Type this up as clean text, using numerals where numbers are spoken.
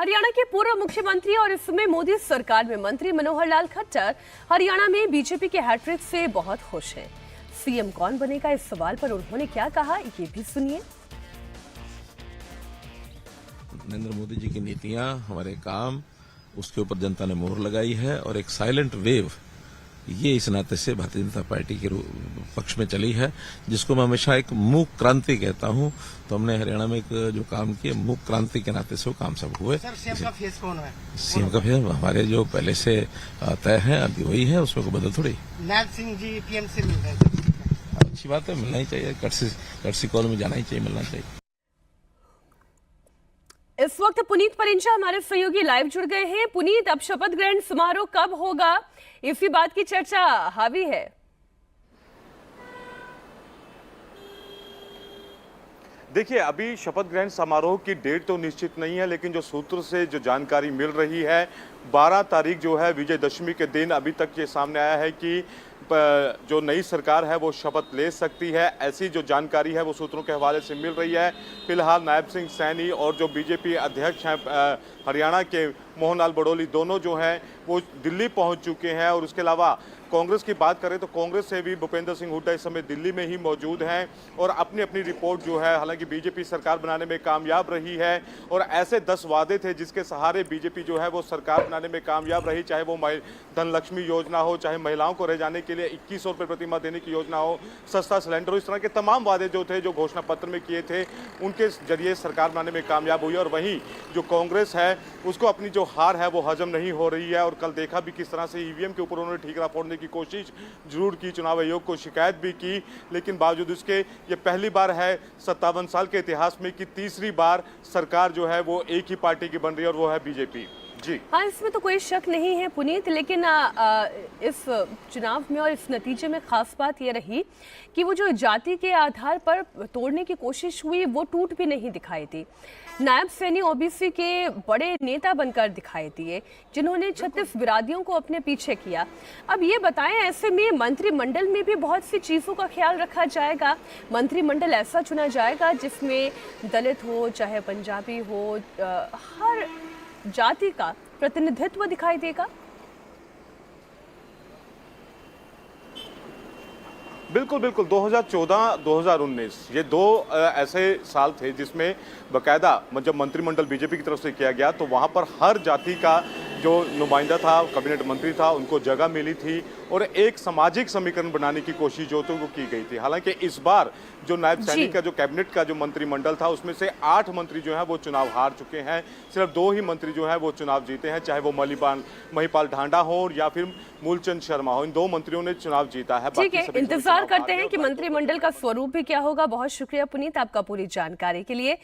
हरियाणा के पूर्व मुख्यमंत्री और इस समय मोदी सरकार में मंत्री मनोहर लाल खट्टर हरियाणा में बीजेपी के हैट्रिक से बहुत खुश हैं। सीएम कौन बनेगा इस सवाल पर उन्होंने क्या कहा, ये भी सुनिए। नरेंद्र मोदी जी की नीतियां, हमारे काम, उसके ऊपर जनता ने मोहर लगाई है और एक साइलेंट वेव ये इस नाते से भारतीय जनता पार्टी के पक्ष में चली है, जिसको मैं हमेशा एक मूक क्रांति कहता हूं। तो हमने हरियाणा में एक जो काम किया मूक क्रांति के नाते से वो काम सब हुए। सर, सीएम का फेस कौन है? सीएम का फेस हमारे जो पहले से तय है अभी वही है, उसमें कोई बदल थोड़ी। नायब सिंह जी पीएम से मिल रहे हैं। अच्छी बात है, मिलना ही चाहिए, कर्सी कॉल में जाना ही चाहिए, मिलना चाहिए। इस वक्त पुनीत परिंजा हमारे सहयोगी लाइव जुड़ गए हैं। पुनीत, अब शपथ ग्रहण समारोह कब होगा, इसी बात की चर्चा हावी है। देखिए, अभी शपथ ग्रहण समारोह की डेट तो निश्चित नहीं है, लेकिन जो सूत्र से जो जानकारी मिल रही है 12 तारीख जो है विजयदशमी के दिन अभी तक ये सामने आया है कि जो नई सरकार है वो शपथ ले सकती है। ऐसी जो जानकारी है वो सूत्रों के हवाले से मिल रही है। फिलहाल नायब सिंह सैनी और जो बीजेपी अध्यक्ष हैं हरियाणा के मोहन लाल बड़ौली, दोनों जो हैं वो दिल्ली पहुंच चुके हैं। और उसके अलावा कांग्रेस की बात करें तो कांग्रेस से भी भूपेंद्र सिंह हुड्डा इस समय दिल्ली में ही मौजूद हैं और अपनी अपनी रिपोर्ट जो है, हालांकि बीजेपी सरकार बनाने में कामयाब रही है और ऐसे 10 वादे थे जिसके सहारे बीजेपी जो है वो सरकार बनाने में कामयाब रही, चाहे वो धनलक्ष्मी योजना हो, चाहे महिलाओं को रह जाने के लिए 2100 रुपये प्रतिमाह देने की योजना हो, सस्ता सिलेंडर हो, इस तरह के तमाम वादे जो थे, जो घोषणा पत्र में किए थे, उनके जरिए सरकार बनाने में कामयाब हुई। और वहीं जो कांग्रेस है उसको अपनी जो हार है वो हजम नहीं हो रही है। और कल देखा भी किस तरह से ईवीएम के ऊपर उन्होंने ठीकरा फोड़ने की कोशिश जरूर की, चुनाव आयोग को शिकायत भी की, लेकिन बावजूद इसके ये पहली बार है 57 साल के इतिहास में कि तीसरी बार सरकार जो है वो एक ही पार्टी की बन रही है और वो है बीजेपी। जी हाँ, इसमें तो कोई शक नहीं है पुनीत, लेकिन इस चुनाव में और इस नतीजे में खास बात ये रही कि वो जो जाति के आधार पर तोड़ने की कोशिश हुई वो टूट भी नहीं दिखाई दी। नायब सैनी ओबीसी के बड़े नेता बनकर दिखाई दिए, जिन्होंने 36 विरादियों को अपने पीछे किया। अब ये बताएं, ऐसे में मंत्रिमंडल में भी बहुत सी चीज़ों का ख्याल रखा जाएगा। मंत्रिमंडल ऐसा चुना जाएगा जिसमें दलित हो, चाहे पंजाबी हो, हर जाति का प्रतिनिधित्व दिखाई देगा। बिल्कुल बिल्कुल, 2014-2019 ये दो ऐसे साल थे जिसमें बकायदा जब मंत्रिमंडल बीजेपी की तरफ से किया गया तो वहां पर हर जाति का जो नुमाइंदा था, कैबिनेट मंत्री था, उनको जगह मिली थी और एक सामाजिक समीकरण बनाने की कोशिश जो थी वो की गई थी। हालांकि इस बार जो नायब सैनी का जो कैबिनेट का जो मंत्रिमंडल था उसमें से 8 मंत्री जो है वो चुनाव हार चुके हैं, सिर्फ 2 ही मंत्री जो है वो चुनाव जीते हैं, चाहे वो महिपाल ढांडा हो या फिर मूलचंद शर्मा हो, इन 2 मंत्रियों ने चुनाव जीता है। ठीक है, इंतजार करते हैं कि मंत्रिमंडल का स्वरूप भी क्या होगा। बहुत शुक्रिया पुनीत आपका पूरी जानकारी के लिए।